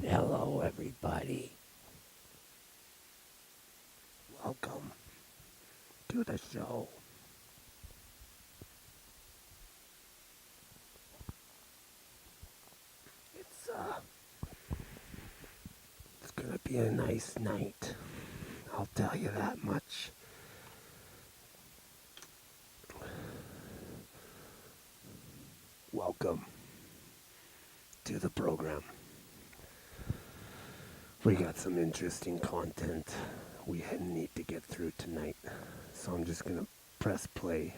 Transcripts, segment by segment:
Hello, everybody. Welcome to the show. It's gonna be a nice night. I'll tell you that much. Welcome to the program. We got some interesting content we need to get through tonight, so I'm just gonna press play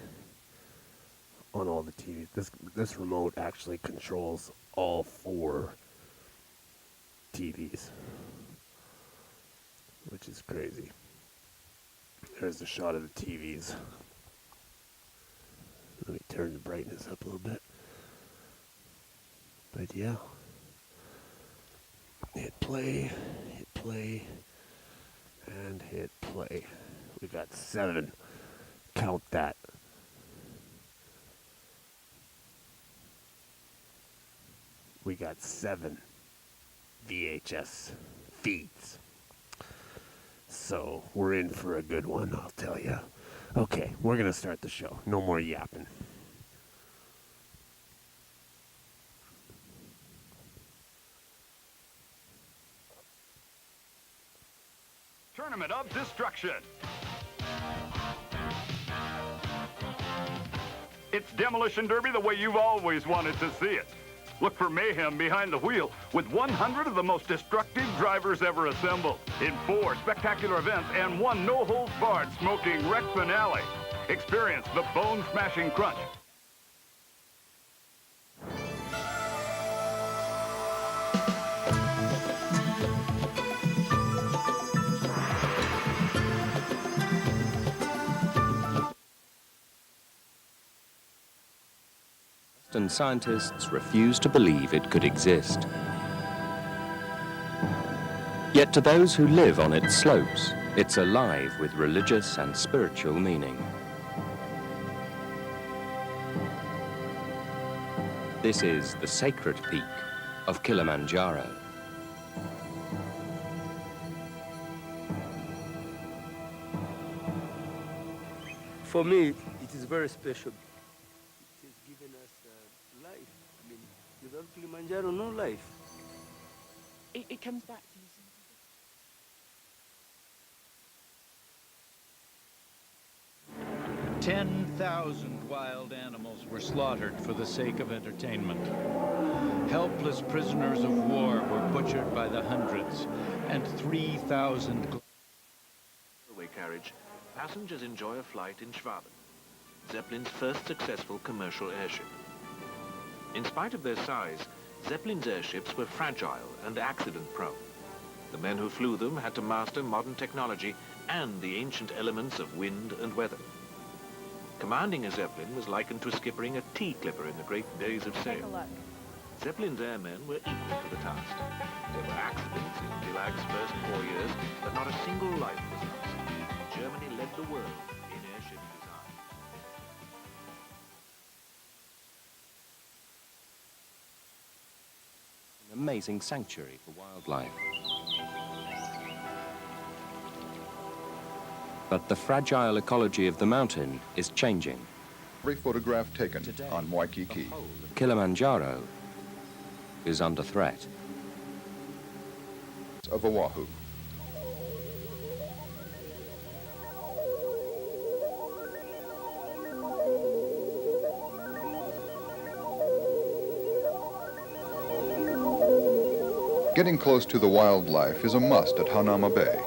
on all the TVs. This remote actually controls all 4 TVs, which is crazy. There's a shot of the TVs. Let me turn the brightness up a little bit. But yeah. Hit play, and hit play. We got 7. Count that. We got 7 VHS feeds. So we're in for a good one, I'll tell you. Okay, we're gonna start the show. No more yapping. Tournament of Destruction. It's Demolition Derby the way you've always wanted to see it. Look for mayhem behind the wheel with 100 of the most destructive drivers ever assembled in 4 spectacular events and 1 no-holds-barred smoking wreck finale. Experience the bone-smashing crunch. And scientists refuse to believe it could exist. Yet to those who live on its slopes, it's alive with religious and spiritual meaning. This is the sacred peak of Kilimanjaro. For me, it is very special. It has given us life. I mean, without Kilimanjaro, no life. It comes back to you. 10,000 wild animals were slaughtered for the sake of entertainment. Helpless prisoners of war were butchered by the hundreds, and 3,000... railway carriage, passengers enjoy a flight in Schwaben, Zeppelin's first successful commercial airship. In spite of their size, Zeppelin's airships were fragile and accident-prone. The men who flew them had to master modern technology and the ancient elements of wind and weather. Commanding a Zeppelin was likened to skippering a tea clipper in the great days of sail. Take a look. Zeppelin's airmen were equal to the task. There were accidents in Gilag's first 4 years, but not a single life was lost. Germany led the world in airship design. An amazing sanctuary for wildlife. But the fragile ecology of the mountain is changing. Every photograph taken Today, on Waikiki. the whole of Kilimanjaro is under threat. Of Oahu. Getting close to the wildlife is a must at Hanauma Bay.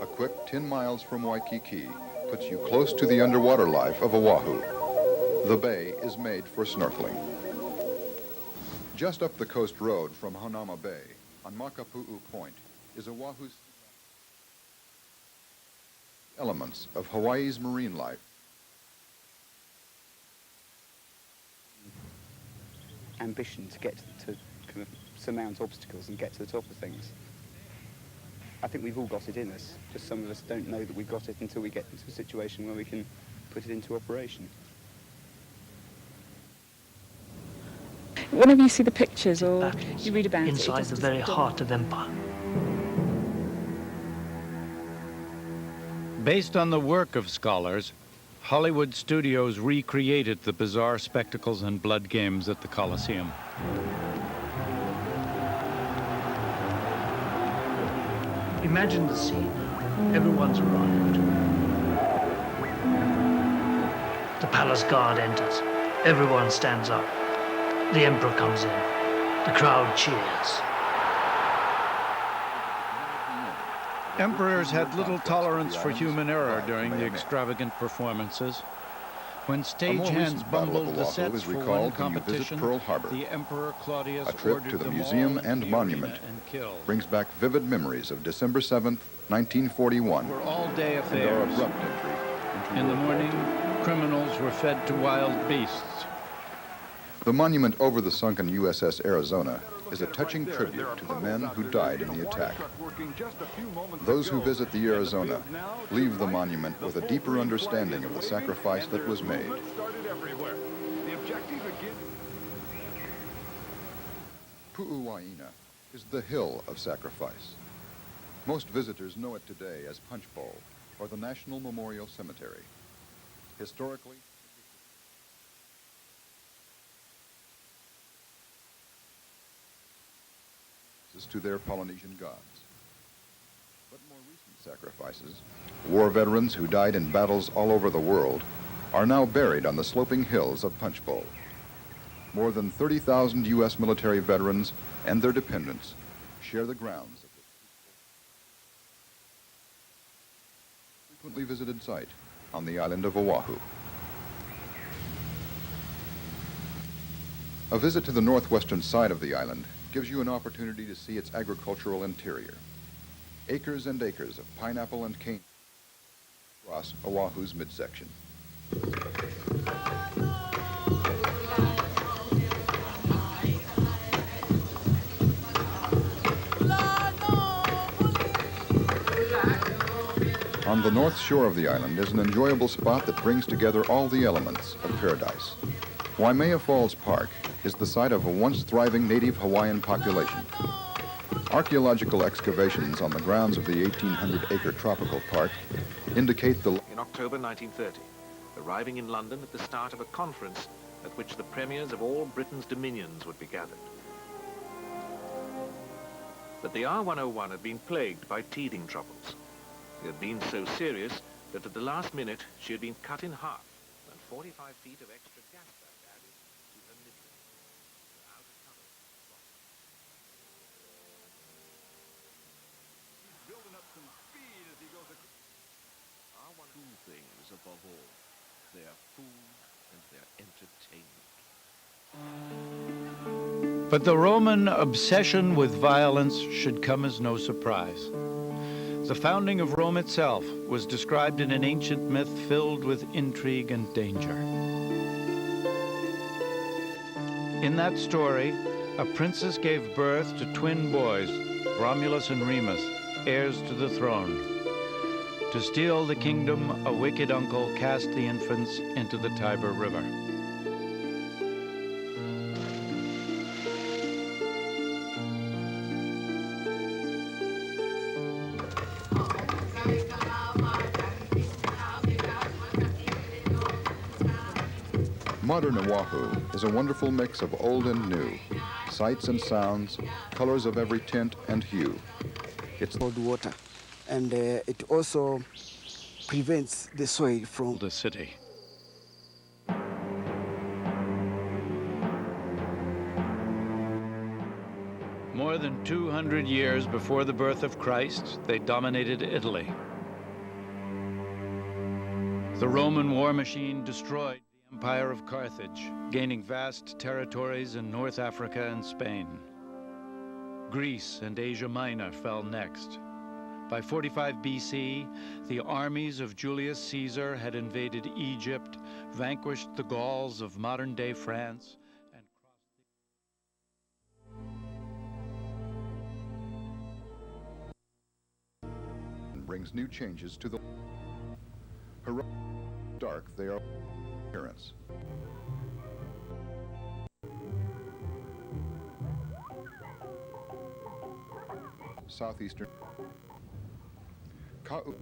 A quick 10 miles from Waikiki puts you close to the underwater life of Oahu. The bay is made for snorkeling. Just up the coast road from Hanauma Bay, on Makapu'u Point, is Oahu's elements of Hawaii's marine life. Ambition to get to kind of surmount obstacles and get to the top of things. I think we've all got it in us, just some of us don't know that we've got it until we get into a situation where we can put it into operation. whenever you see the pictures or battles you read about it, inside the very heart of empire. Based on the work of scholars, Hollywood studios recreated the bizarre spectacles and blood games at the Colosseum. Imagine the scene. Everyone's arrived. The palace guard enters. Everyone stands up. The emperor comes in. The crowd cheers. Emperors had little tolerance for human error during the extravagant performances. When stagehands bumbled the sets for one competition, the Emperor Claudius a trip ordered to the them museum all into and the monument arena and killed. brings back vivid memories of December 7th, 1941. Were all-day and our affairs. abrupt entry into In the World War morning, II. criminals were fed to wild beasts. The monument over the sunken USS Arizona is a touching tribute to the men who died in the attack. Those who visit the Arizona leave the monument with a deeper understanding of the sacrifice that was made. Pu'uwaina is the hill of sacrifice. Most visitors know it today as Punch Bowl or the National Memorial Cemetery. Historically, to their Polynesian gods. But more recent sacrifices, war veterans who died in battles all over the world, are now buried on the sloping hills of Punch Bowl. More than 30,000 U.S. military veterans and their dependents share the grounds of this frequently visited site on the island of Oahu. A visit to the northwestern side of the island gives you an opportunity to see its agricultural interior. Acres and acres of pineapple and cane across Oahu's midsection. On the north shore of the island is an enjoyable spot that brings together all the elements of paradise. Waimea Falls Park is the site of a once thriving native Hawaiian population. Archaeological excavations on the grounds of the 1,800-acre tropical park indicate the... In October 1930, arriving in London at the start of a conference at which the premiers of all Britain's dominions would be gathered. But the R101 had been plagued by teething troubles. They had been so serious that at the last minute she had been cut in half and 45 feet of extra gas bag added to her midland. Her outer cover was rotten. He's building up some speed as he goes across. Two things above all, their food and their entertainment. But the Roman obsession with violence should come as no surprise. The founding of Rome itself was described in an ancient myth filled with intrigue and danger. In that story, a princess gave birth to twin boys, Romulus and Remus, heirs to the throne. To steal the kingdom, a wicked uncle cast the infants into the Tiber River. Modern Oahu is a wonderful mix of old and new, sights and sounds, colors of every tint and hue. It's cold water, and it also prevents the soil from the city. More than 200 years before the birth of Christ, they dominated Italy. The Roman war machine destroyed the Empire of Carthage, gaining vast territories in North Africa and Spain. Greece and Asia Minor fell next. By 45 BC, the armies of Julius Caesar had invaded Egypt, vanquished the Gauls of modern-day France, and brings new changes to the dark they are appearance. southeastern Kauai.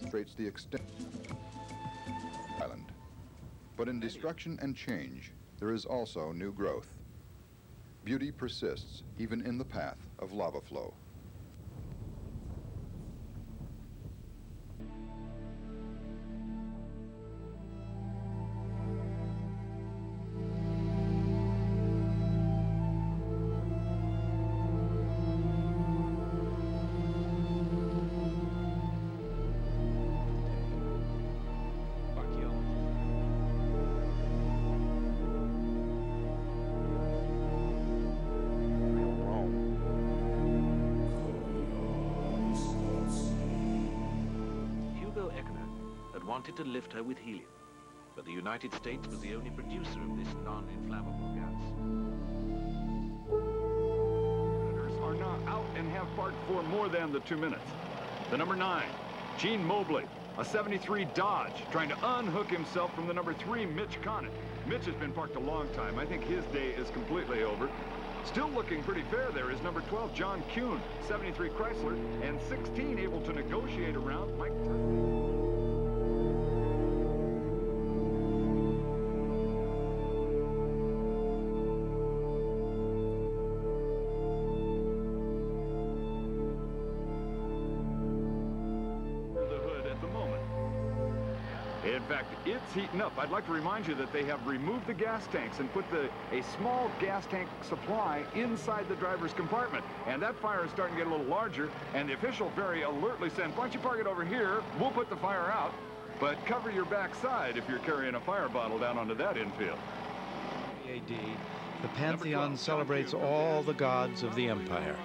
Illustrates the extent of the island. But in destruction and change, there is also new growth. Beauty persists even in the path of lava flow. Wanted to lift her with helium, but the United States was the only producer of this non-inflammable gas. Predators are now out and have parked for more than the 2 minutes. The number 9, Gene Mobley, a 73 Dodge, trying to unhook himself from the number 3, Mitch Conant. Mitch has been parked a long time. I think his day is completely over. Still looking pretty fair there is number 12, John Kuhn, 73 Chrysler, and 16 able to negotiate around Mike Turner. In fact, it's heating up. I'd like to remind you that they have removed the gas tanks and put a small gas tank supply inside the driver's compartment. And that fire is starting to get a little larger, and the official very alertly said, why don't you park it over here? We'll put the fire out, but cover your backside if you're carrying a fire bottle down onto that infield. AD, the Pantheon celebrates all the gods of the empire.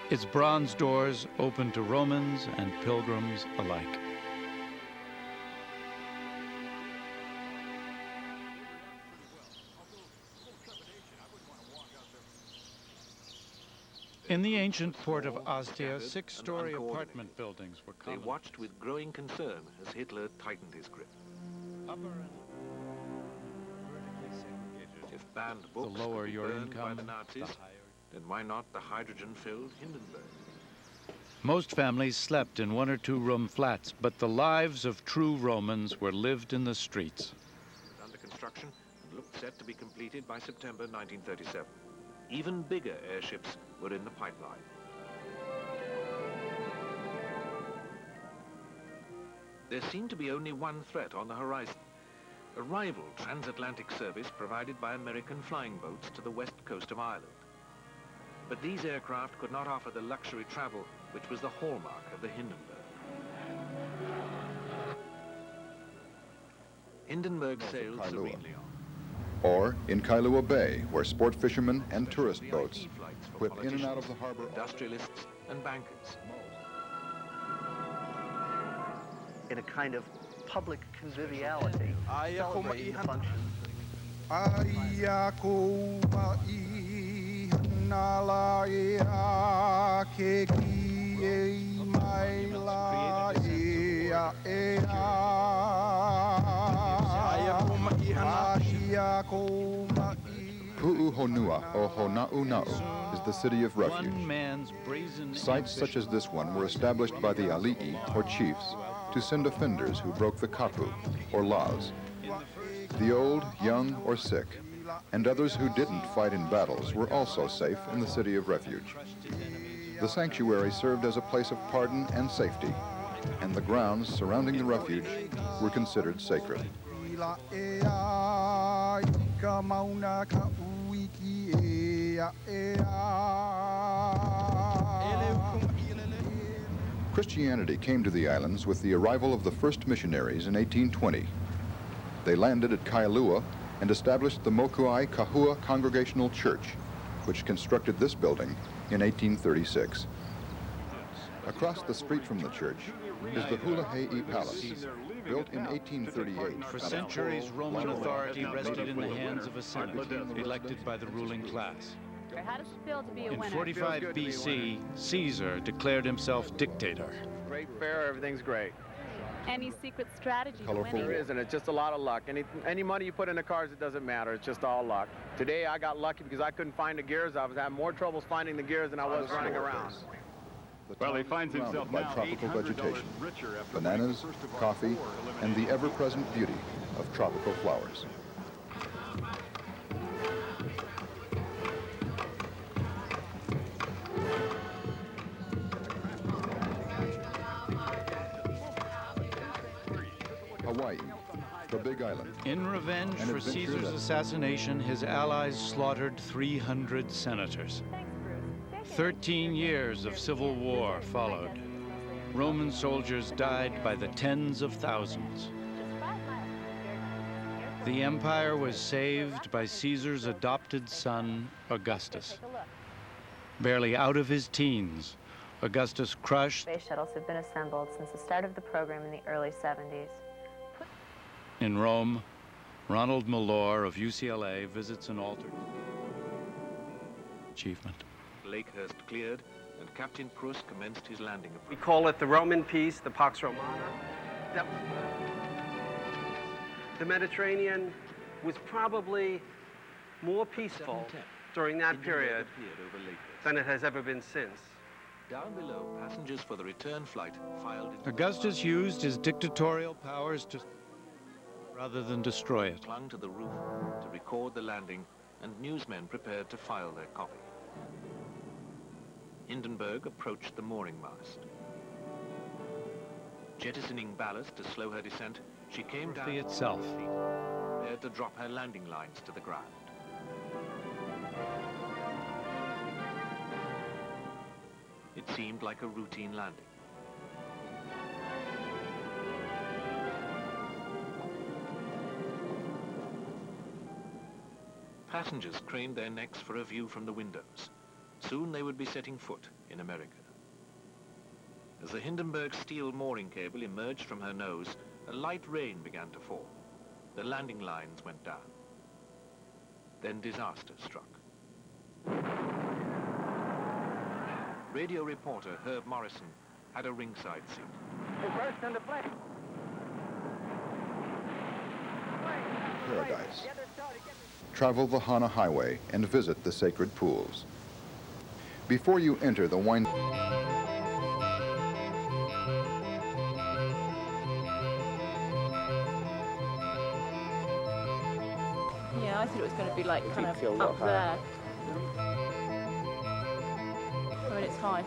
Its bronze doors open to Romans and pilgrims alike. In the ancient port of Ostia, 6-story apartment buildings were common. They watched with growing concern as Hitler tightened his grip. If banned books the lower could be your burned income, by the Nazis, then why not the hydrogen-filled Hindenburg? Most families slept in 1- or 2-room flats, but the lives of true Romans were lived in the streets. It was under construction and looked set to be completed by September 1937. Even bigger airships were in the pipeline. There seemed to be only one threat on the horizon, a rival transatlantic service provided by American flying boats to the west coast of Ireland. But these aircraft could not offer the luxury travel which was the hallmark of the Hindenburg. Hindenburg sailed serenely on. Or in Kailua Bay, where sport fishermen and tourist boats whip in and out of the harbor. Industrialists and bankers. In a kind of public conviviality, celebrating the function. Pu'uhonua o Hona'una'u is the city of refuge. Sites such as this one were established by the ali'i, or chiefs, to send offenders who broke the kapu, or laws. The old, young, or sick, and others who didn't fight in battles were also safe in the city of refuge. The sanctuary served as a place of pardon and safety, and the grounds surrounding the refuge were considered sacred. Christianity came to the islands with the arrival of the first missionaries in 1820. They landed at Kailua and established the Mokuai Kahua Congregational Church, which constructed this building in 1836. Across the street from the church is the Hulahe'i Palace, built in 1838. For centuries, Roman authority rested in the hands of a senate, elected by the ruling class. How does it feel to be a winner? In 45 BC, Caesar declared himself dictator. Great fair, everything's great. any secret strategy to winning? There isn't. It's just a lot of luck. Any money you put in the cars, it doesn't matter. It's just all luck. Today I got lucky because I couldn't find the gears. I was having more troubles finding the gears than I was running around. Well, he finds himself by now tropical $800 vegetation, richer after bananas, winning the first of our coffee, 4 and the elimination ever-present beauty of tropical flowers. Hawaii, the Big Island. In revenge An for adventure Caesar's that- assassination, his allies slaughtered 300 senators. 13 years of civil war followed. Roman soldiers died by the tens of thousands. The empire was saved by Caesar's adopted son, Augustus. Barely out of his teens, Augustus crushed. Space shuttles have been assembled since the start of the program in the early 70s. In Rome, Ronald Malore of UCLA visits an altar achievement. Lakehurst cleared, and Captain Prus commenced his landing approach. We call it the Roman peace, the Pax Romana. The Mediterranean was probably more peaceful during that period than it has ever been since. Down below, passengers for the return flight filed into Augustus used his dictatorial powers to rather than destroy it. clung to the roof to record the landing, and newsmen prepared to file their copy. Hindenburg approached the mooring mast. Jettisoning ballast to slow her descent, she came down itself, prepared to drop her landing lines to the ground. It seemed like a routine landing. Passengers craned their necks for a view from the windows. Soon they would be setting foot in America. As the Hindenburg steel mooring cable emerged from her nose, a light rain began to fall. The landing lines went down. Then disaster struck. Radio reporter Herb Morrison had a ringside seat. First on the plane. Paradise. Travel the Hana Highway and visit the sacred pools. Before you enter the wine... Yeah, I thought it was going to be like kind of up there. I mean, it's high.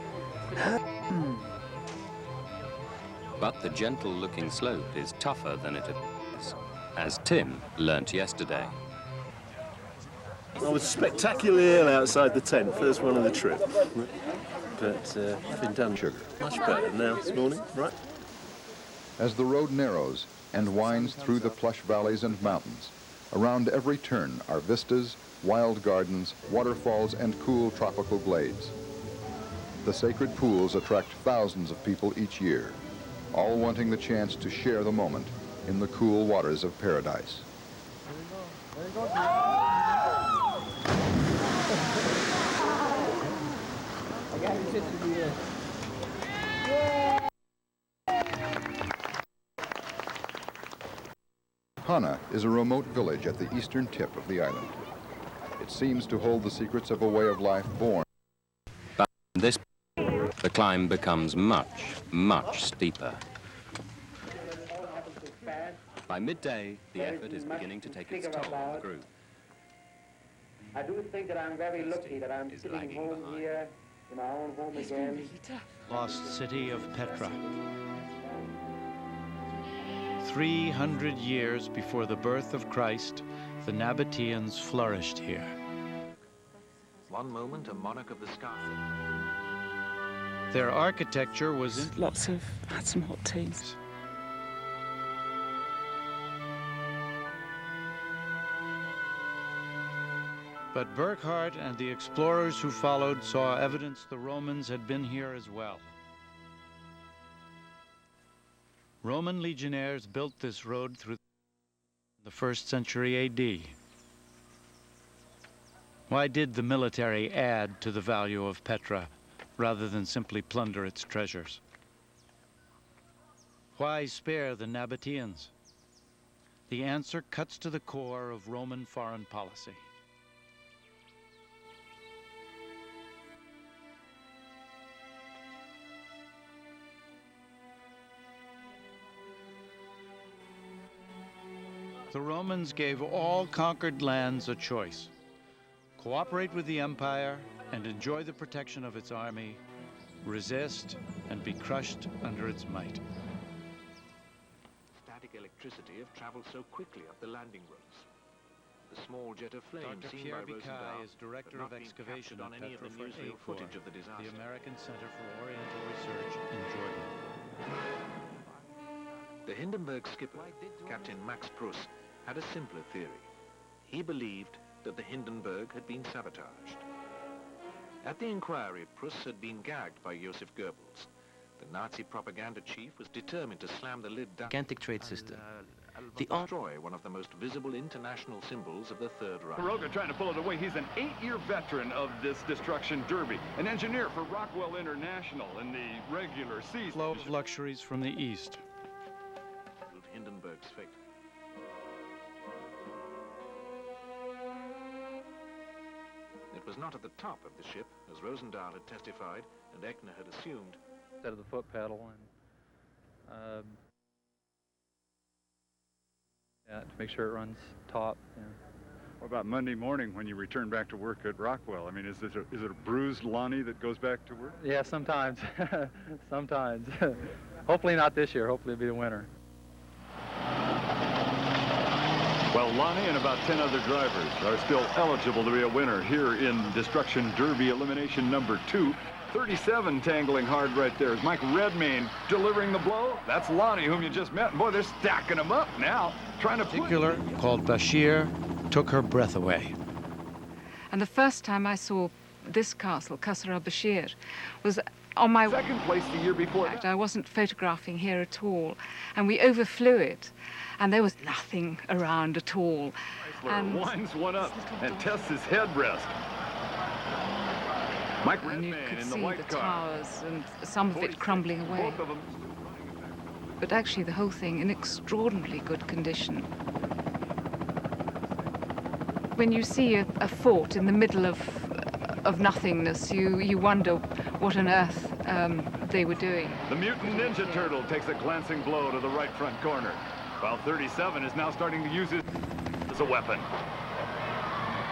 But the gentle-looking slope is tougher than it appears, as Tim learnt yesterday. I was spectacularly ill outside the tent, first one of the trip. But I've been done sugar. Much better now this morning, right? As the road narrows and winds through the plush valleys and mountains, around every turn are vistas, wild gardens, waterfalls, and cool tropical glades. The sacred pools attract thousands of people each year, all wanting the chance to share the moment in the cool waters of paradise. Hana is a remote village at the eastern tip of the island. It seems to hold the secrets of a way of life born. But in this, the climb becomes much, much steeper. By midday, the effort is beginning to take its toll on the group. I do think that I'm very lucky that I'm sitting home here in our own home again. Lost city of Petra. 300 years before the birth of Christ, the Nabateans flourished here. One moment, a monarch of the sky. Their architecture was had some hot teas. But Burckhardt and the explorers who followed saw evidence the Romans had been here as well. Roman legionnaires built this road through the 1st century AD. Why did the military add to the value of Petra rather than simply plunder its treasures? Why spare the Nabateans? The answer cuts to the core of Roman foreign policy. The Romans gave all conquered lands a choice: cooperate with the empire and enjoy the protection of its army, resist and be crushed under its might. Static electricity have traveled so quickly up the landing roads. The small jet of flame seen by Rosendahl is director but of not been excavation captured on any of the newsreel footage of the disaster. The American Center for Oriental Research in Jordan. The Hindenburg skipper, Captain Max Pruss, had a simpler theory. He believed that the Hindenburg had been sabotaged. At the inquiry, Pruss had been gagged by Joseph Goebbels. The Nazi propaganda chief was determined to slam the lid down. Gigantic trade system. Destroy one of the most visible international symbols of the Third Reich. Roga trying to pull it away. He's an 8-year veteran of this destruction derby, an engineer for Rockwell International in the regular season. Flow of luxuries from the east. Hindenburg's fate. It was not at the top of the ship, as Rosendahl had testified and Eckner had assumed. Instead of the foot pedal, and yeah, to make sure it runs top. Yeah. What about Monday morning when you return back to work at Rockwell? I mean, is it a bruised Lonnie that goes back to work? Yeah, sometimes. Sometimes. Hopefully not this year. Hopefully it'll be the winter. Well, Lonnie and about 10 other drivers are still eligible to be a winner here in Destruction Derby Elimination number 2. 37 tangling hard right there. Is Mike Redmayne delivering the blow? That's Lonnie, whom you just met. Boy, they're stacking him up now, trying to... Particular, called Bashir, took her breath away. And the first time I saw this castle, Qasr al-Bashir, was on my... Second place the year before. I wasn't photographing here at all, and we overflew it. And there was nothing around at all. And winds one up and tests his headrest. Mike and you could in see the white the car. towers and some of it crumbling away. Both of them. But actually the whole thing in extraordinarily good condition. When you see a fort in the middle of nothingness, you wonder what on earth they were doing. The mutant Ninja Turtle takes a glancing blow to the right front corner, while 37 is now starting to use it as a weapon.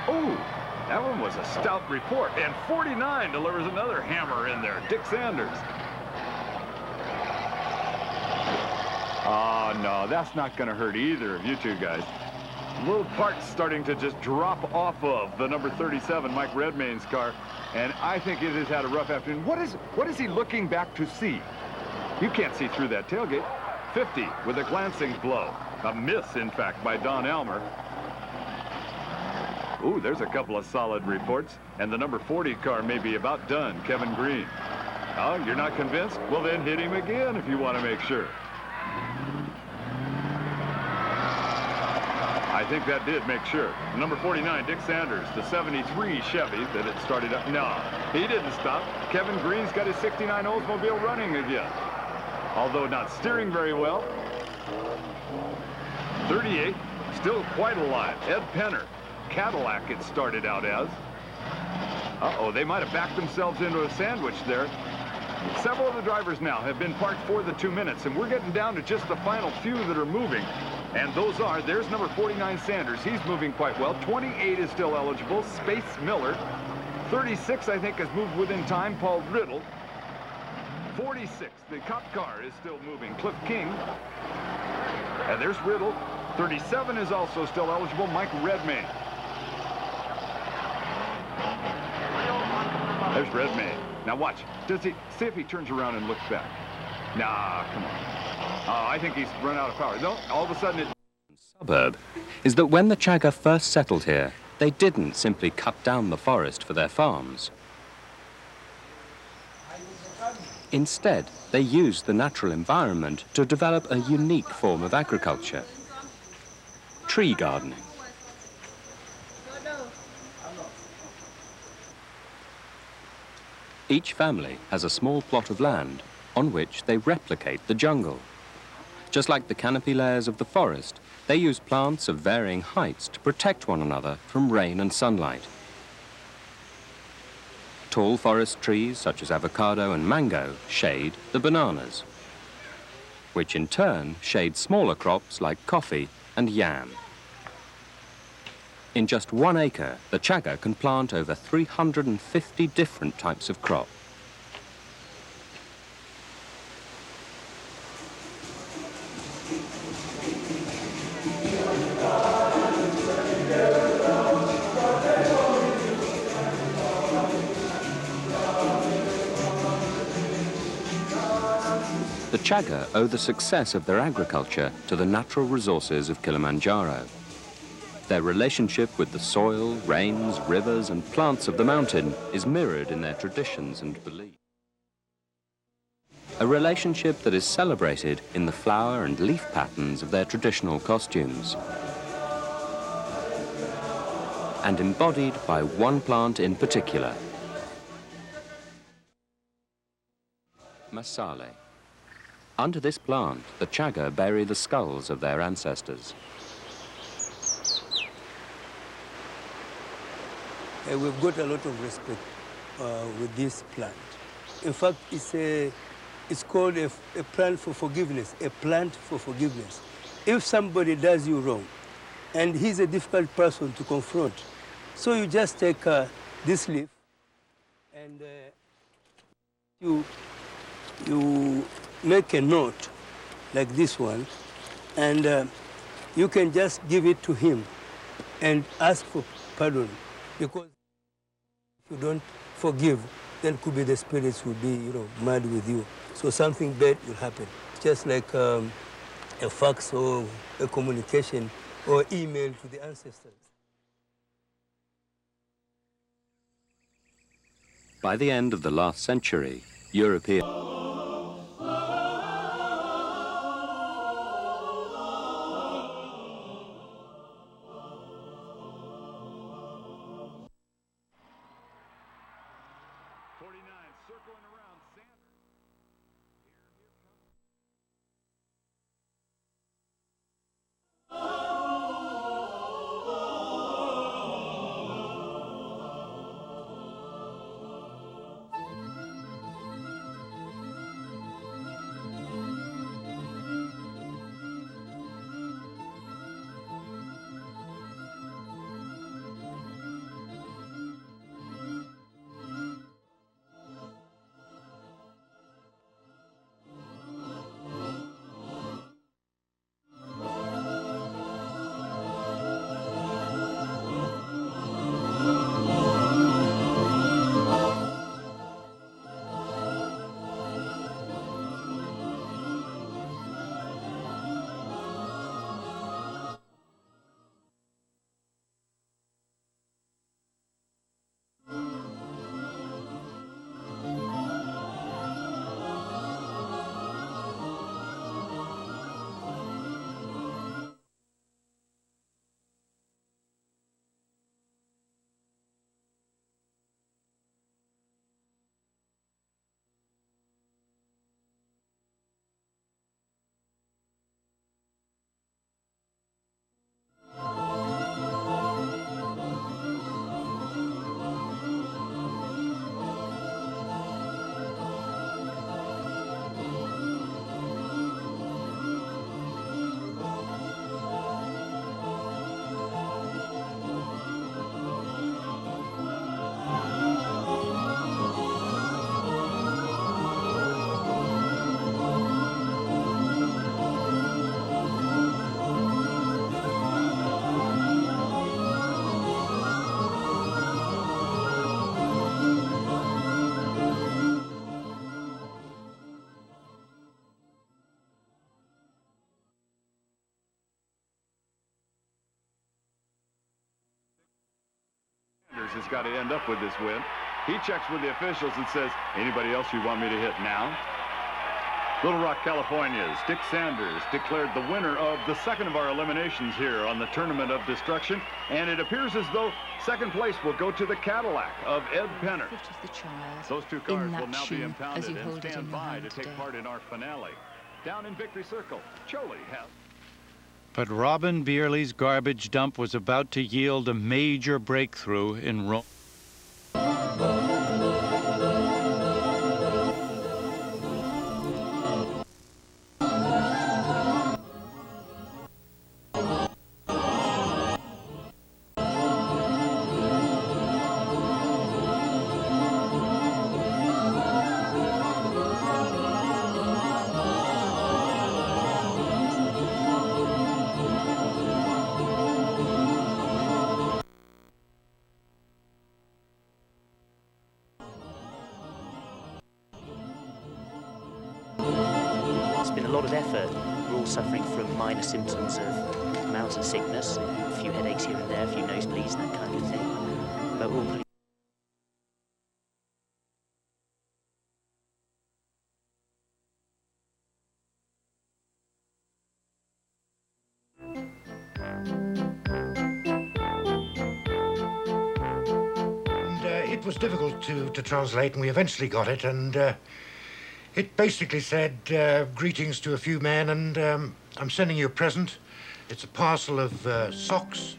Oh, that one was a stout report, and 49 delivers another hammer in there. Dick Sanders. Oh, no, that's not going to hurt either of you two guys. Little parts starting to just drop off of the number 37, Mike Redmayne's car, and I think it has had a rough afternoon. What is he looking back to see? You can't see through that tailgate. 50 with a glancing blow. A miss, in fact, by Don Elmer. Ooh, there's a couple of solid reports, and the number 40 car may be about done, Kevin Green. Oh, you're not convinced? Well, then hit him again if you want to make sure. I think that did make sure. Number 49, Dick Sanders, the 73 Chevy that had started up. No, he didn't stop. Kevin Green's got his 69 Oldsmobile running again, although not steering very well. 38, still quite alive. Ed Penner, Cadillac it started out as. Uh-oh, they might have backed themselves into a sandwich there. Several of the drivers now have been parked for the 2 minutes, and we're getting down to just the final few that are moving. And those are, there's number 49 Sanders. He's moving quite well. 28 is still eligible, Space Miller. 36, I think, has moved within time, Paul Riddle. 46, the cop car is still moving, Cliff King. And there's Riddle. 37 is also still eligible, Mike Redmayne. There's Redmayne. Now watch. Does he see if he turns around and looks back? Nah, come on. I think he's run out of power. No, all of a sudden it... Suburb is that when the Chagga first settled here, they didn't simply cut down the forest for their farms. Instead, they used the natural environment to develop a unique form of agriculture: tree gardening. Each family has a small plot of land on which they replicate the jungle. Just like the canopy layers of the forest, they use plants of varying heights to protect one another from rain and sunlight. Tall forest trees, such as avocado and mango, shade the bananas, which in turn shade smaller crops like coffee and yam. In just 1 acre, the chaga can plant over 350 different types of crop. The chaga owe the success of their agriculture to the natural resources of Kilimanjaro. Their relationship with the soil, rains, rivers, and plants of the mountain is mirrored in their traditions and beliefs. A relationship that is celebrated in the flower and leaf patterns of their traditional costumes, and embodied by one plant in particular, masale. Under this plant, the chaga bury the skulls of their ancestors. We've got a lot of respect with this plant. In fact, it's called a plant for forgiveness, a plant for forgiveness. If somebody does you wrong, and he's a difficult person to confront, so you just take this leaf and you make a note like this one, and you can just give it to him and ask for pardon, because if you don't forgive, then could be the spirits will be, mad with you. So something bad will happen. Just like a fax or a communication or email to the ancestors. By the end of the last century, European has got to end up with this win. He checks with the officials and says, anybody else you want me to hit now? Little Rock, California's Dick Sanders declared the winner of the second of our eliminations here on the Tournament of Destruction, and it appears as though second place will go to the Cadillac of Ed Penner. Those two cars will now be impounded and stand by to take part in our finale. Down in Victory Circle, Choli has... But Robin Bierley's garbage dump was about to yield a major breakthrough in Rome. It's been a lot of effort. We're all suffering from minor symptoms of mountain sickness, a few headaches here and there, a few nosebleeds, that kind of thing. But we're all pretty... It was difficult to translate, and we eventually got it, and it basically said, greetings to a few men, and I'm sending you a present. It's a parcel of socks.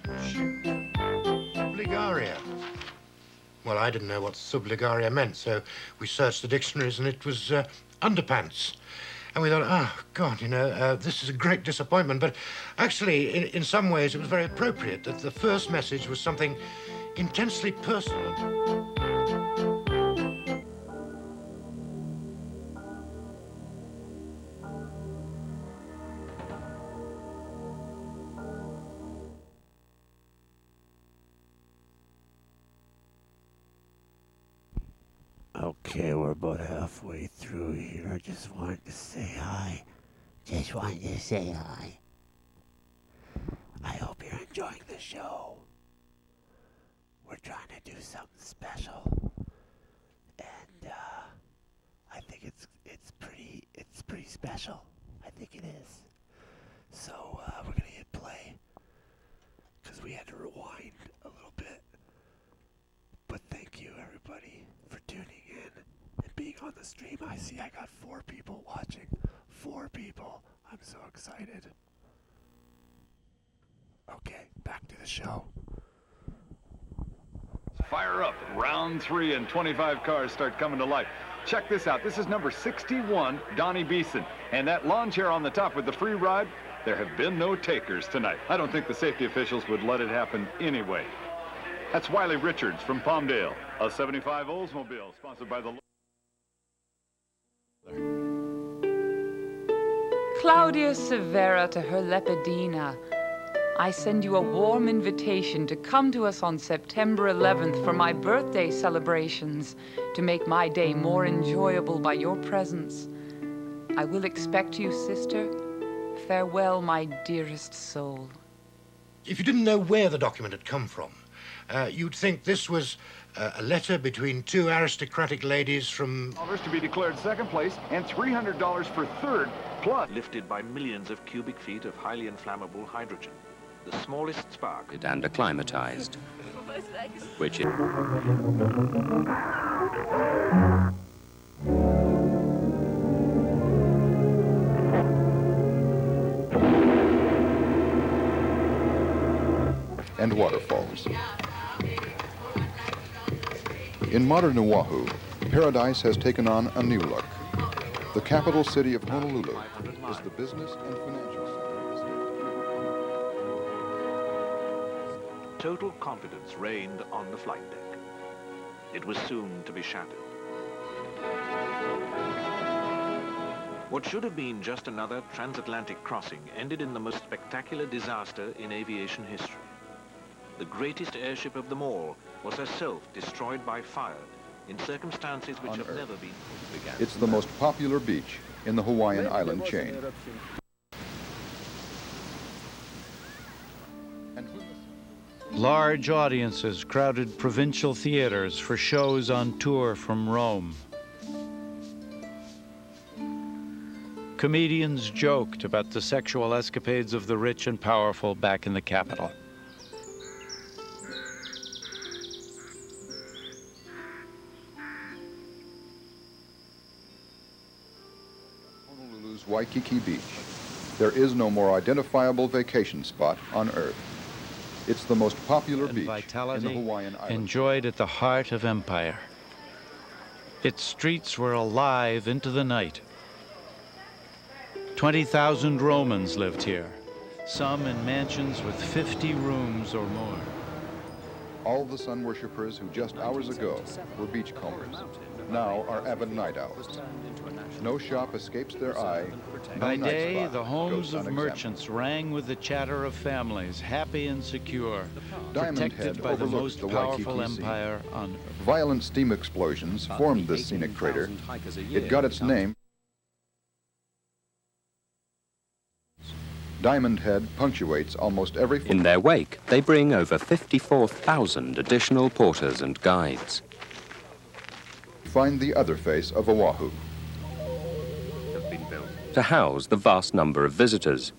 Subligaria. Well, I didn't know what subligaria meant, so we searched the dictionaries, and it was underpants. And we thought, oh, God, you know, this is a great disappointment. But actually, in some ways, it was very appropriate that the first message was something intensely personal. Okay, we're about halfway through here. I just wanted to say hi. Just wanted to say hi. I hope you're enjoying the show. We're trying to do something special. And I think it's pretty special. I think it is. So we're gonna hit play. Because we had to rewind a little bit. But thank you everybody for tuning in and being on the stream. I see I got 4 people watching. 4 people. I'm so excited. Okay, back to the show. Fire up. Round 3 and 25 cars start coming to life. Check this out. This is number 61, Donnie Beeson. And that lawn chair on the top with the free ride, there have been no takers tonight. I don't think the safety officials would let it happen anyway. That's Wiley Richards from Palmdale, a 75 Oldsmobile sponsored by the... Claudia Severa to her Lepidina. I send you a warm invitation to come to us on September 11th for my birthday celebrations, to make my day more enjoyable by your presence. I will expect you, sister. Farewell, my dearest soul. If you didn't know where the document had come from, you'd think this was a letter between 2 aristocratic ladies from... To be declared second place and $300 for third, plus... Lifted by millions of cubic feet of highly inflammable hydrogen. The smallest spark. And acclimatized, which is... and waterfalls. In modern Oahu, paradise has taken on a new look. The capital city of Honolulu is the business and financial center. Total confidence reigned on the flight deck. It was soon to be shattered. What should have been just another transatlantic crossing ended in the most spectacular disaster in aviation history. The greatest airship of them all was herself destroyed by fire in circumstances which have never been began. It's the most popular beach in the Hawaiian island chain. Large audiences crowded provincial theaters for shows on tour from Rome. Comedians joked about the sexual escapades of the rich and powerful back in the capital. Waikiki Beach. There is no more identifiable vacation spot on Earth. It's the most popular beach in the Hawaiian Islands. Enjoyed at the heart of empire. Its streets were alive into the night. 20,000 Romans lived here, some in mansions with 50 rooms or more. All the sun worshippers who just hours ago were beachcombers now are avid night owls. No shop escapes their eye. By day, the homes of merchants rang with the chatter of families, happy and secure, protected by the most powerful empire on Earth. Violent steam explosions formed this scenic crater. It got its name. Diamond Head punctuates almost every... In their wake, they bring over 54,000 additional porters and guides. Find the other face of Oahu. To house the vast number of visitors.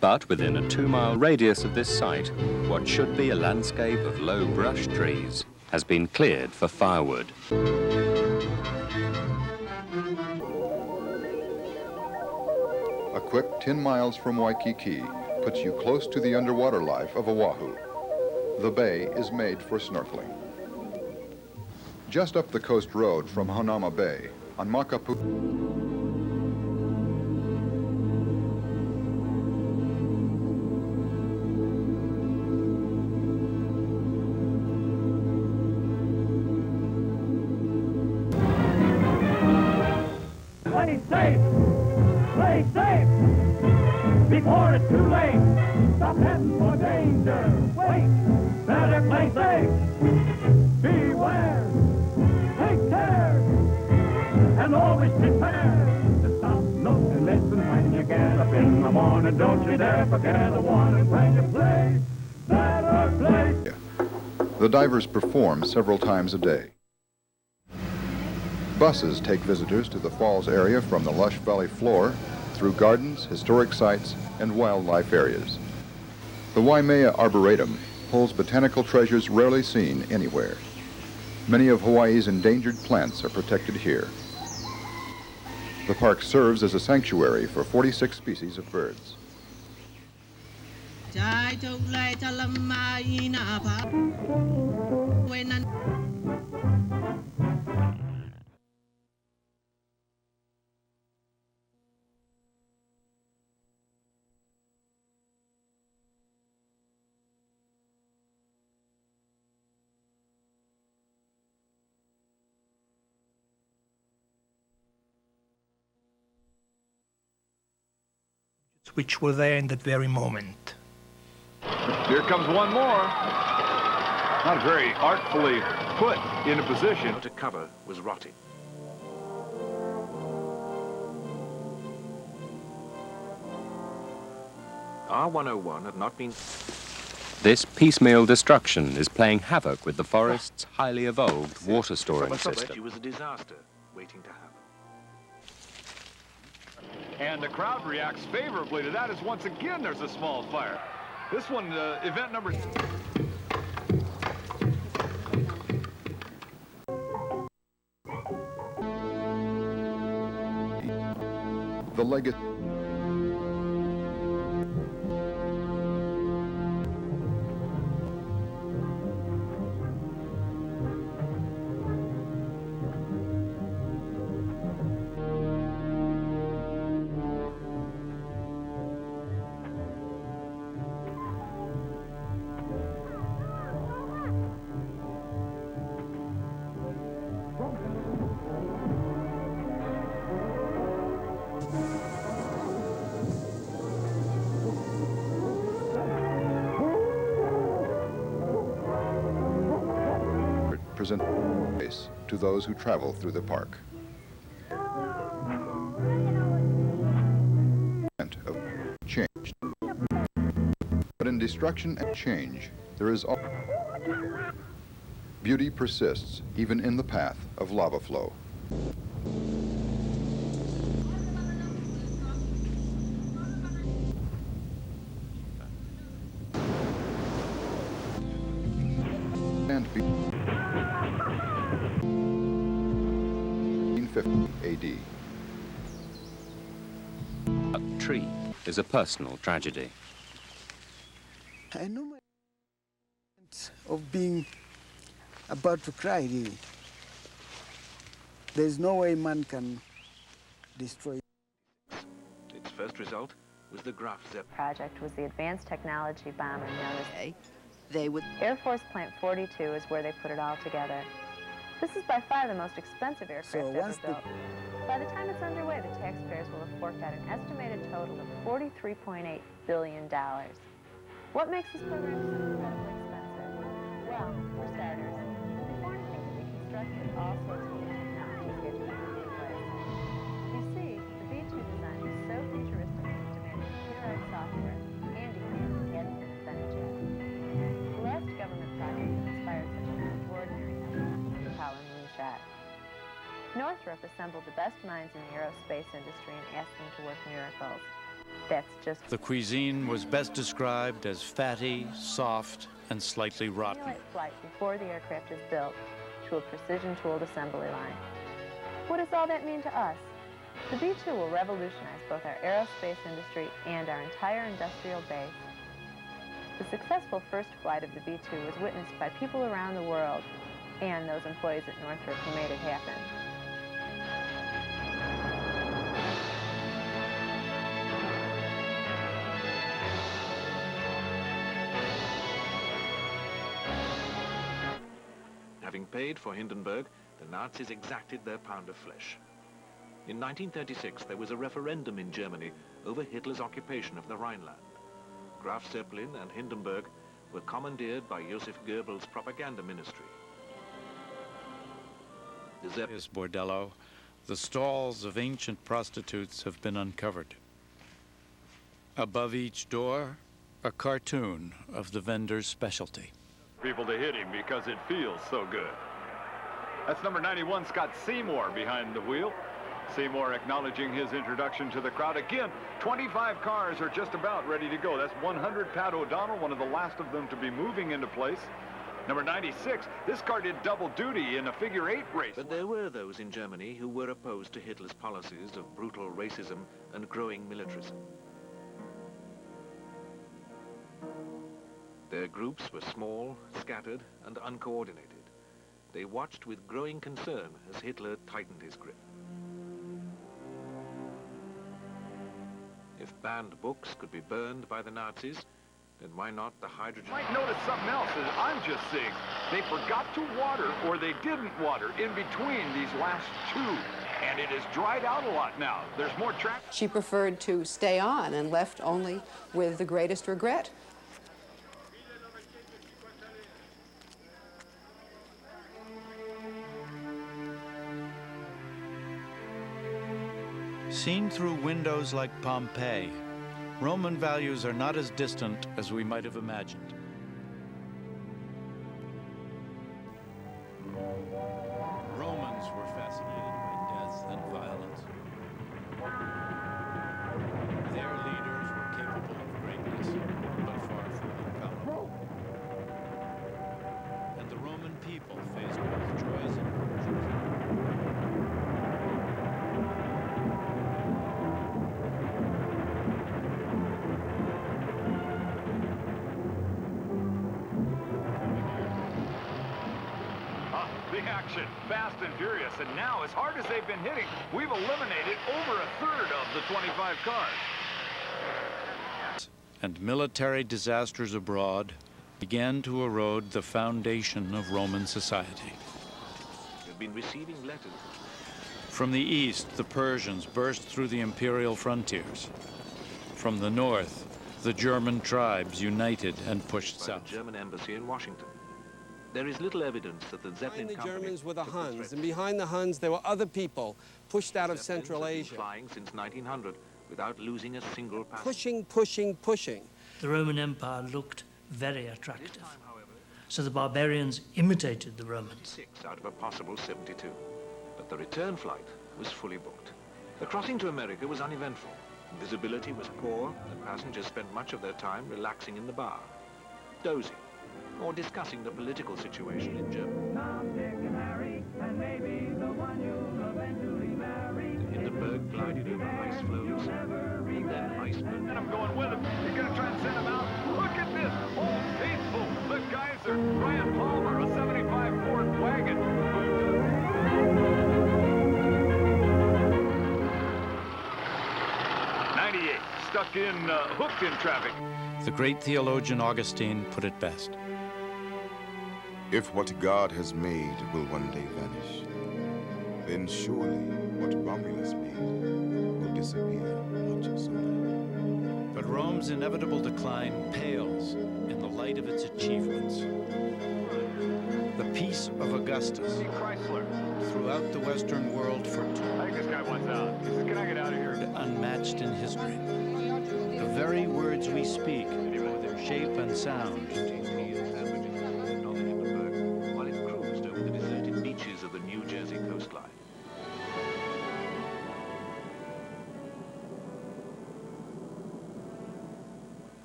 But within a 2-mile radius of this site, what should be a landscape of low brush trees has been cleared for firewood. A quick 10 miles from Waikiki puts you close to the underwater life of Oahu. The bay is made for snorkeling. Just up the coast road from Hanauma Bay, on Makapu... Play safe! Play safe! Before it's too late! Stop heading for danger! Wait! Better play safe! Beware! Take care! And always prepare to stop, look, and listen when you get up in the morning. Don't you dare forget a warning when you play! Better play! The divers perform several times a day. Buses take visitors to the falls area from the lush valley floor through gardens, historic sites, and wildlife areas. The Waimea Arboretum holds botanical treasures rarely seen anywhere. Many of Hawaii's endangered plants are protected here. The park serves as a sanctuary for 46 species of birds. Which were there in that very moment. Here comes one more. Not very artfully put in a position. To cover was rotting. R101 had not been... This piecemeal destruction is playing havoc with the forest's highly evolved water storing system. It was a disaster waiting to happen. And the crowd reacts favorably to that as once again there's a small fire. This one, event number... The Leghorn. Present face to those who travel through the park. Of change. But in destruction and change, there is all... Beauty persists even in the path of lava flow. And 1850 AD. AD. A tree is a personal tragedy. I know my of being about to cry, really. There's no way man can destroy. Its first result was the Graf Zeppelin. Project was the Advanced Technology Bomber known as Air Force Plant 42 is where they put it all together. This is by far the most expensive aircraft ever built. By the time it's underway, the taxpayers will have forked out an estimated total of $43.8 billion. What makes this program so incredibly expensive? Well, for starters, before anything can be constructed, all sorts of new technologies get to be put in place. You see, the B-2 design was so futuristic it demanded computerized software, and equipment that hadn't been invented yet. The last government project that inspired such an extraordinary effort was the Apollo moonshot. Northrop assembled the best minds in the aerospace industry and asked them to work miracles. That's just... The cuisine was best described as fatty, soft, and slightly rotten. Simulate flight before the aircraft is built to a precision-tooled assembly line. What does all that mean to us? The B-2 will revolutionize both our aerospace industry and our entire industrial base. The successful first flight of the B-2 was witnessed by people around the world and those employees at Northrop who made it happen. Having paid for Hindenburg, the Nazis exacted their pound of flesh. In 1936, there was a referendum in Germany over Hitler's occupation of the Rhineland. Graf Zeppelin and Hindenburg were commandeered by Joseph Goebbels' propaganda ministry. This bordello, the stalls of ancient prostitutes have been uncovered. Above each door, a cartoon of the vendor's specialty. People to hit him because it feels so good. That's number 91, Scott Seymour, behind the wheel. Seymour acknowledging his introduction to the crowd. Again, 25 cars are just about ready to go. That's 100 Pat O'Donnell, one of the last of them to be moving into place. Number 96, this car did double duty in a figure-8 race. But there were those in Germany who were opposed to Hitler's policies of brutal racism and growing militarism. Their groups were small, scattered, and uncoordinated. They watched with growing concern as Hitler tightened his grip. If banned books could be burned by the Nazis, then why not the hydrogen... Might notice something else that I'm just seeing. They forgot to water, or they didn't water, in between these last two. And it has dried out a lot now. There's more track. She preferred to stay on and left only with the greatest regret. Seen through windows like Pompeii, Roman values are not as distant as we might have imagined. Romans were fascinated by death and violence. Their leaders were capable of greatness, but far from uncommon. And the Roman people faced both joys and virtues. Action, fast and furious, and now, as hard as they've been hitting, we've eliminated over a third of the 25 cars. And military disasters abroad began to erode the foundation of Roman society. You've been receiving letters. From the east, the Persians burst through the imperial frontiers. From the north, the German tribes united and pushed south. The German embassy in Washington. There is little evidence that the Zeppelin Behind the company Germans were the Huns, and behind the Huns there were other people pushed out of Central Asia. Flying since 1900 without losing a single passenger. Pushing, pushing, pushing. The Roman Empire looked very attractive. So the barbarians imitated the Romans. 6 out of a possible 72. But the return flight was fully booked. The crossing to America was uneventful. Visibility was poor, and passengers spent much of their time relaxing in the bar, dozing, or discussing the political situation in Germany. Tom, Dick, and Harry, and maybe the one you'll eventually marry. ice floes, then iceberg. And I'm going with him. You're going to try and send him out? Look at this. Old Faithful. The geyser. Brian Palmer, a 75 Ford wagon. 98, stuck in, hooked in traffic. The great theologian Augustine put it best. If what God has made will one day vanish, then surely what Romulus made will disappear much sooner. But Rome's inevitable decline pales in the light of its achievements. The peace of Augustus throughout the Western world for I think this guy wants out. He says, can I get out of here? unmatched in history. The very words we speak, with their shape and sound, while it cruised over the deserted beaches of the New Jersey coastline.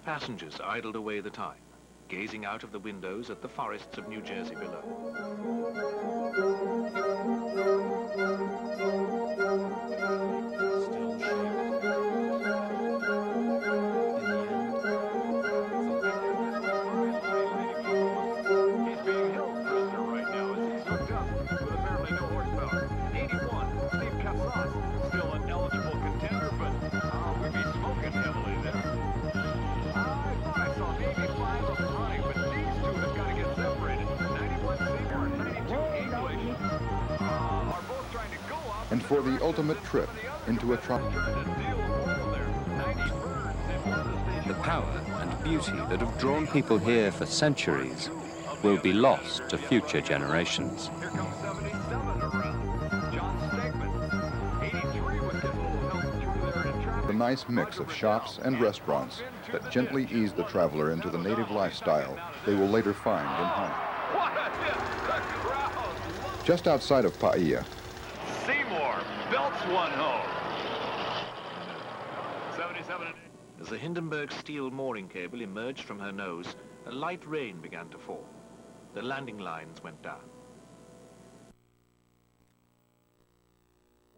Passengers idled away the time, gazing out of the windows at the forests of New Jersey below. And for the ultimate trip into a tropic. The power and beauty that have drawn people here for centuries will be lost to future generations. The nice mix of shops and restaurants that gently ease the traveler into the native lifestyle they will later find in Hana. Just outside of Paia, Seymour belts one home. 77. As the Hindenburg steel mooring cable emerged from her nose, a light rain began to fall. The landing lines went down.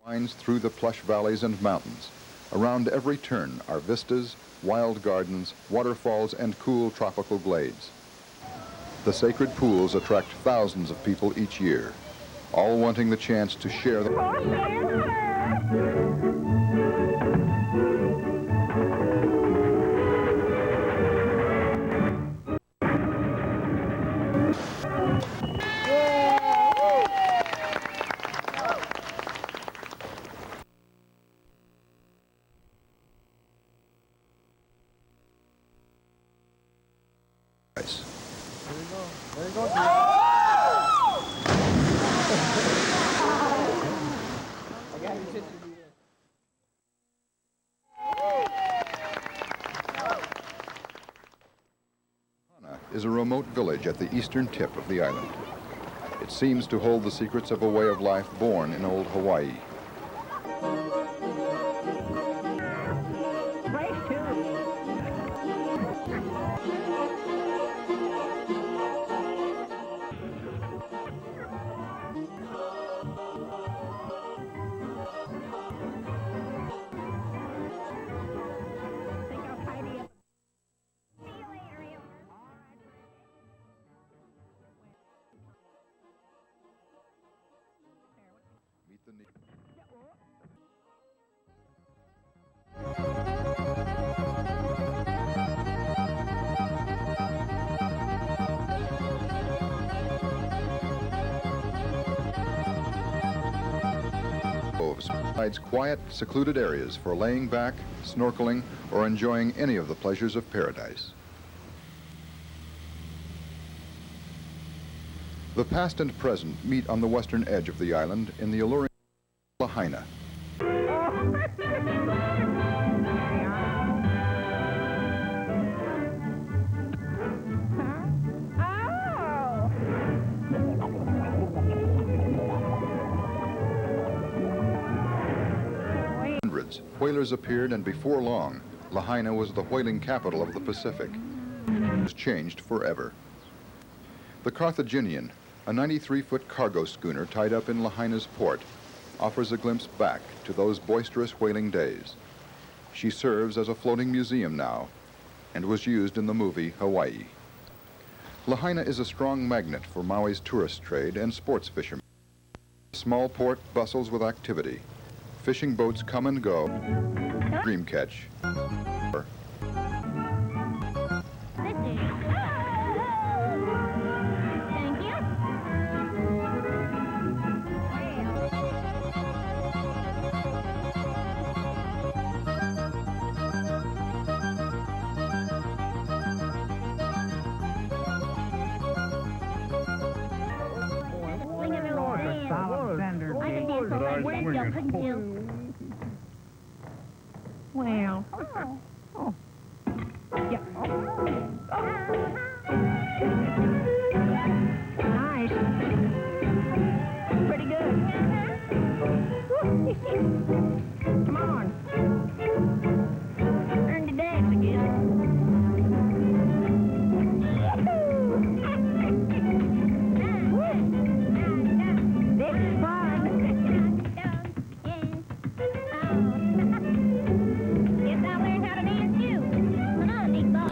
winds through the plush valleys and mountains. Around every turn are vistas, wild gardens, waterfalls, and cool tropical glades. The sacred pools attract thousands of people each year, all wanting the chance to share the... is a remote village at the eastern tip of the island. It seems to hold the secrets of a way of life born in old Hawaii. Provides quiet, secluded areas for laying back, snorkeling, or enjoying any of the pleasures of paradise. The past and present meet on the western edge of the island in the alluring Lahaina. Whalers appeared, and before long, Lahaina was the whaling capital of the Pacific. It was changed forever. The Carthaginian, a 93-foot cargo schooner tied up in Lahaina's port, offers a glimpse back to those boisterous whaling days. She serves as a floating museum now and was used in the movie Hawaii. Lahaina is a strong magnet for Maui's tourist trade and sports fishermen. The small port bustles with activity. Fishing boats come and go, dream catch. Well, yeah. Nice. Pretty good. Come on. Learn to dance again. This is fun. Guess I'll learn how to dance too. Another big ball.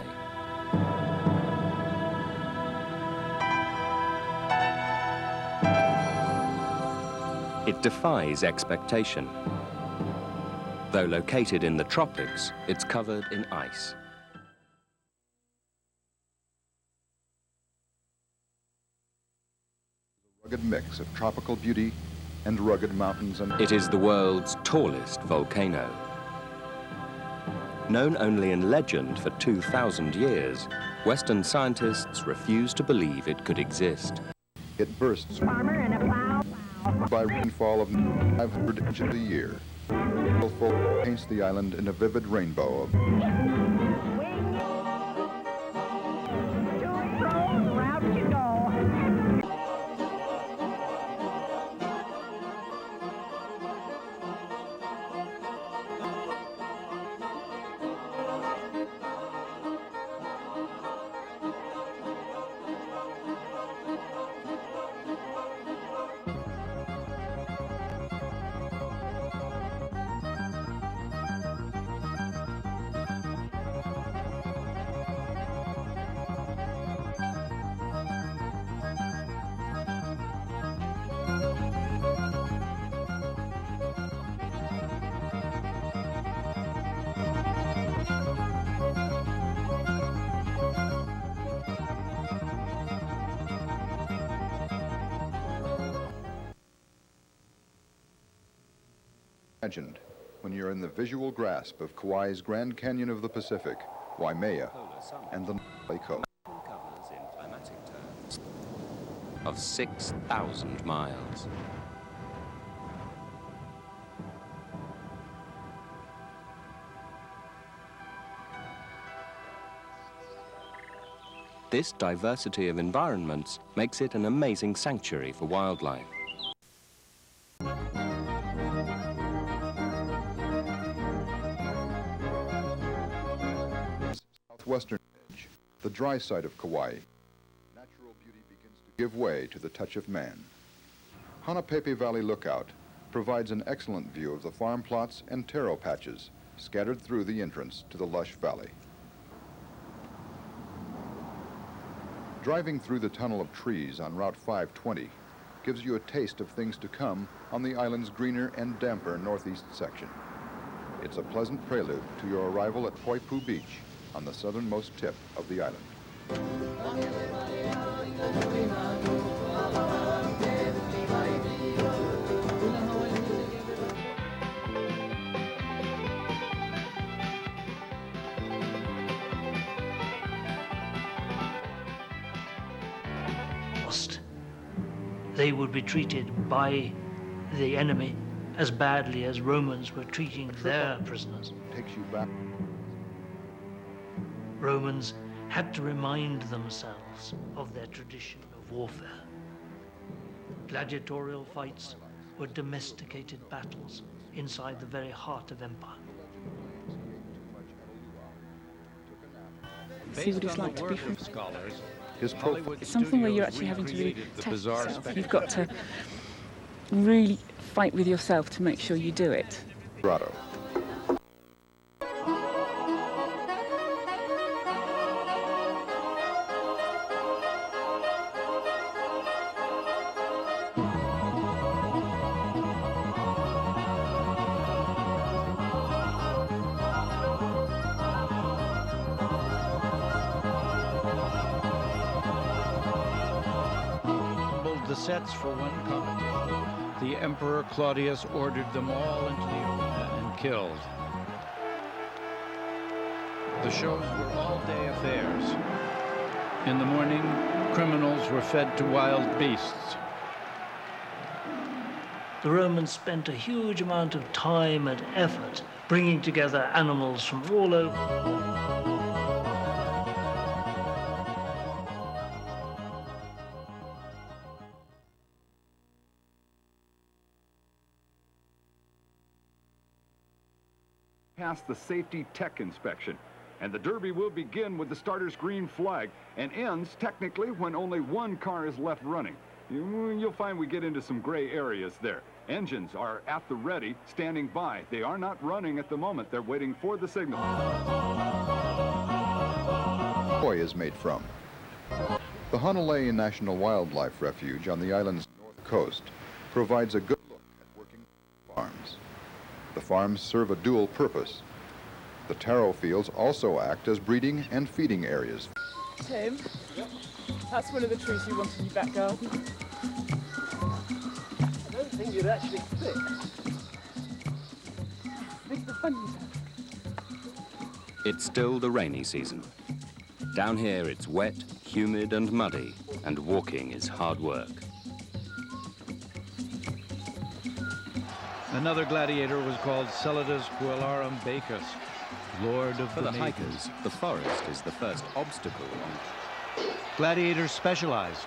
It defies expectation. Though located in the tropics, it's covered in ice. A rugged mix of tropical beauty and rugged mountains and... It is the world's tallest volcano. Known only in legend for 2,000 years, Western scientists refuse to believe it could exist. It bursts Farmer and a plow. by rainfall of 500 inches a year. Full paints the island in a vivid rainbow of... Imagined when you're in the visual grasp of Kauai's Grand Canyon of the Pacific, Waimea, and the Coast. Of 6,000 miles. This diversity of environments makes it an amazing sanctuary for wildlife. Southwestern edge, the dry side of Kauai, natural beauty begins to give way to the touch of man. Hanapepe Valley Lookout provides an excellent view of the farm plots and taro patches scattered through the entrance to the lush valley. Driving through the tunnel of trees on Route 520 gives you a taste of things to come on the island's greener and damper northeast section. It's a pleasant prelude to your arrival at Poipu Beach on the southernmost tip of the island. They would be treated by the enemy as badly as Romans were treating their prisoners. Takes you back. Romans had to remind themselves of their tradition of warfare. Gladiatorial fights were domesticated battles inside the very heart of empire. See what it's like to be from scholars. It's something where you're actually having to really test yourself. You've got to really fight with yourself to make sure you do it. Grotto. sets for one competition, the Emperor Claudius ordered them all into the arena and killed. The shows were all-day affairs. In the morning, criminals were fed to wild beasts. The Romans spent a huge amount of time and effort bringing together animals from all over. Pass the safety tech inspection, and the Derby will begin with the starter's green flag and ends technically when only one car is left running. You'll find we get into some gray areas there. Engines are at the ready, standing by. They are not running at the moment. They're waiting for the signal. Koi is made from. The Honolulu National Wildlife Refuge on the island's north coast provides a good look at working farms. The farms serve a dual purpose. The taro fields also act as breeding and feeding areas. Tim, that's one of the trees you want in your back garden. I don't think you'd actually fit. Make the funnies. It's still the rainy season. Down here it's wet, humid and muddy, and walking is hard work. Another gladiator was called Celadus Puellarum Bacchus, Lord of For the the Maidens. hikers, the forest is the first obstacle. Gladiators specialized.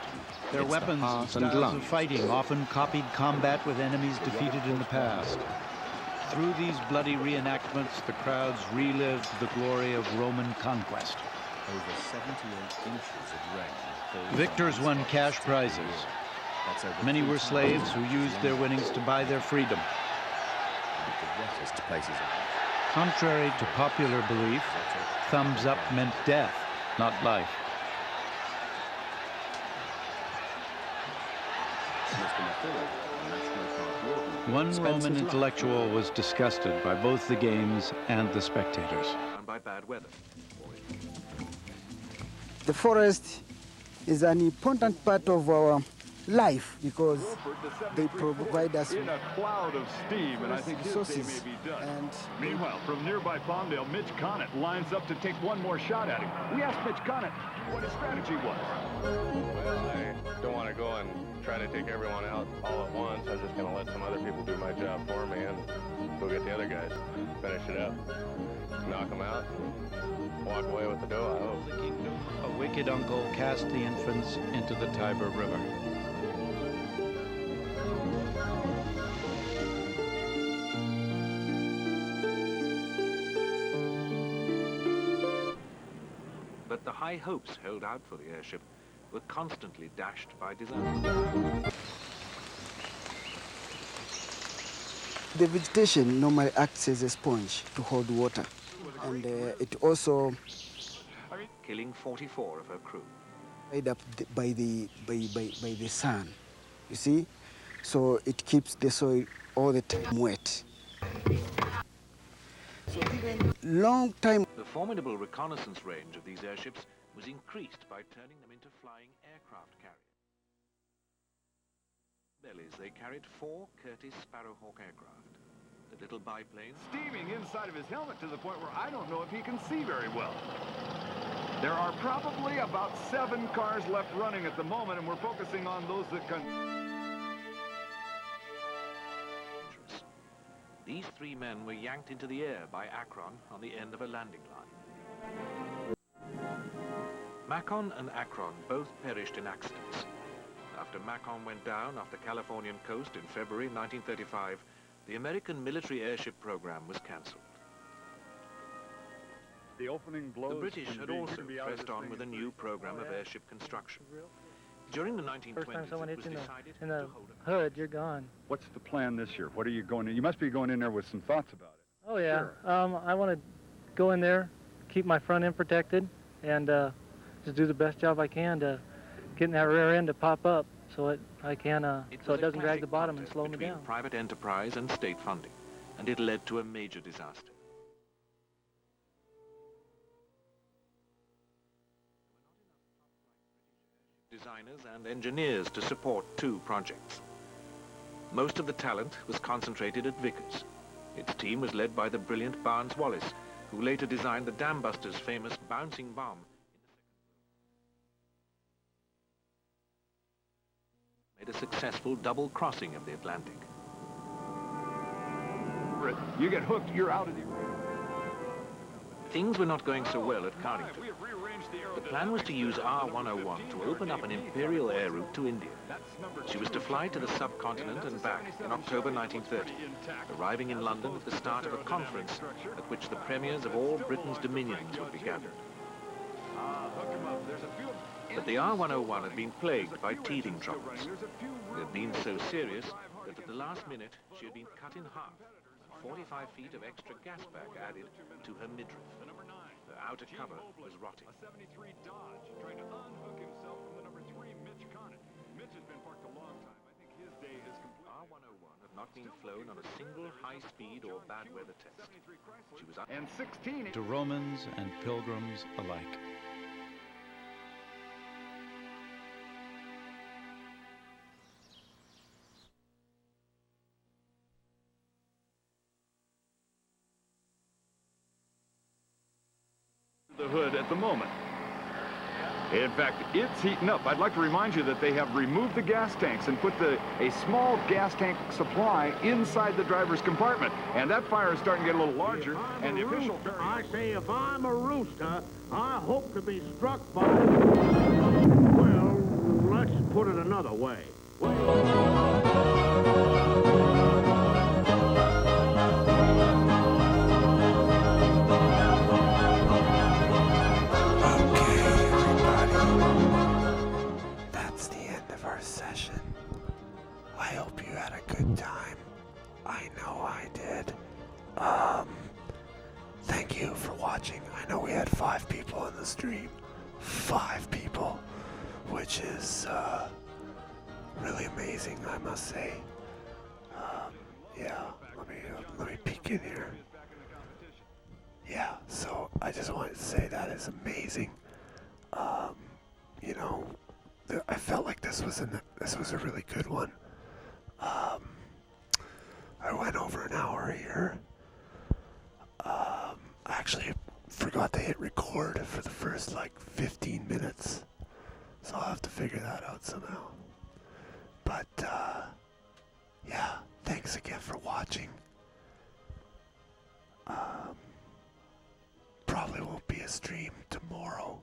Their It's the weapons and heart and styles lungs. of fighting often copied combat with enemies defeated in the past. Through these bloody reenactments, the crowds relived the glory of Roman conquest. Over 78 inches of rain. Victors won cash prizes. Many were slaves who used their winnings to buy their freedom. The wettest places. Contrary to popular belief, thumbs up meant death, not life. One Roman intellectual was disgusted by both the games and the spectators. And by bad weather. The forest is an important part of our life because they provide us in a cloud of steam, and I think his day resources. may be done. And meanwhile, from nearby Palmdale, Mitch Conant lines up to take one more shot at him. We asked Mitch Conant what his strategy was. Well, I don't want to go and try to take everyone out all at once. I'm just going to let some other people do my job for me and go get the other guys, finish it up, knock them out, and walk away with the dough, I hope. The kingdom, a wicked uncle cast the infants into the Tiber River. But the high hopes held out for the airship were constantly dashed by disaster. the vegetation normally acts as a sponge to hold water, and it also killing 44 of her crew. made up by the sun, you see, so it keeps the soil all the time wet. So even long time. The formidable reconnaissance range of these airships was increased by turning them into flying aircraft carriers. Bellies, they carried 4 Curtiss Sparrowhawk aircraft. The little biplane steaming inside of his helmet to the point where I don't know if he can see very well. There are probably about 7 cars left running at the moment, and we're focusing on those that can. These 3 men were yanked into the air by Akron on the end of a landing line. Macon and Akron both perished in accidents. After Macon went down off the Californian coast in February 1935, the American military airship program was cancelled. The opening blows. The British had also pressed on with a new program of airship construction. During the 1920s, First time someone it hits was in decided the hood, you're gone. What's the plan this year? What are you going to? You must be going in there with some thoughts about it. Oh, yeah. Sure. I want to go in there, keep my front end protected, and just do the best job I can to get that rear end to pop up so it doesn't drag the bottom and slow me between down. Private enterprise and state funding, and it led to a major disaster. Designers and engineers to support 2 projects. Most of the talent was concentrated at Vickers. Its team was led by the brilliant Barnes Wallis, who later designed the Dam Busters' famous bouncing bomb. Made a successful double crossing of the Atlantic. You get hooked, you're out of the... Things were not going so well at Cardington. The plan was to use R101 to open up an imperial air route to India. She was to fly to the subcontinent and back in October 1930, arriving in London at the start of a conference at which the premiers of all Britain's dominions would be gathered. But the R101 had been plagued by teething troubles. They had been so serious that at the last minute she had been cut in half, and 45 feet of extra gas bag added to her midriff. The outer cover was rotting. A 73 Dodge trying to unhook himself from the number 3 Mitch Conant. Mitch has been parked a long time. I think his day is complete. R101 had not been flown on a single high-speed or bad weather test. She was and 16 to Romans and pilgrims alike. the hood at the moment. In fact, it's heating up. I'd like to remind you that they have removed the gas tanks and put a small gas tank supply inside the driver's compartment. And that fire is starting to get a little larger. And the official... I say, if I'm a rooster, I hope to be struck by... Well, let's put it another way. Session. I hope you had a good time. I know I did. Thank you for watching. I know we had 5 people in the stream. 5 people, which is really amazing, I must say. Yeah, let me peek in here. Yeah, so I just wanted to say that is amazing. You know, I felt like this was a really good one. I went over an hour here. I actually forgot to hit record for the first like 15 minutes, so I'll have to figure that out somehow. But yeah, thanks again for watching. Probably won't be a stream tomorrow.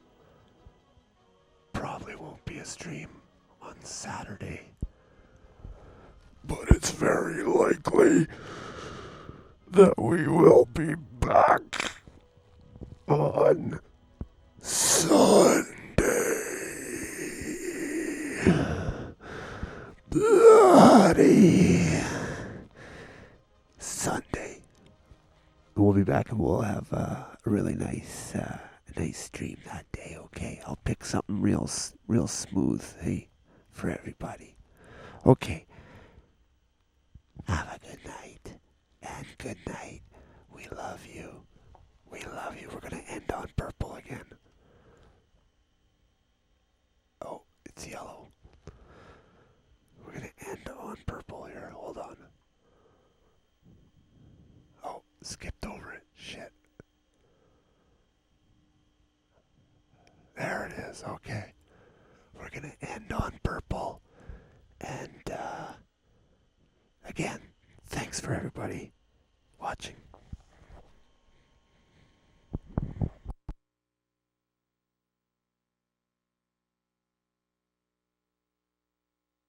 Probably won't be a stream on Saturday, but it's very likely that we will be back on Sunday. Bloody Sunday. We'll be back and we'll have a really nice stream that day, okay? I'll pick something real smooth, hey, for everybody. Okay. Have a good night. And good night. We love you. We love you. We're gonna end on purple again. Oh, it's yellow. We're gonna end on purple here. Hold on. Oh, skipped over it. Shit. There it is, okay. We're gonna end on purple. And, again, thanks for everybody watching.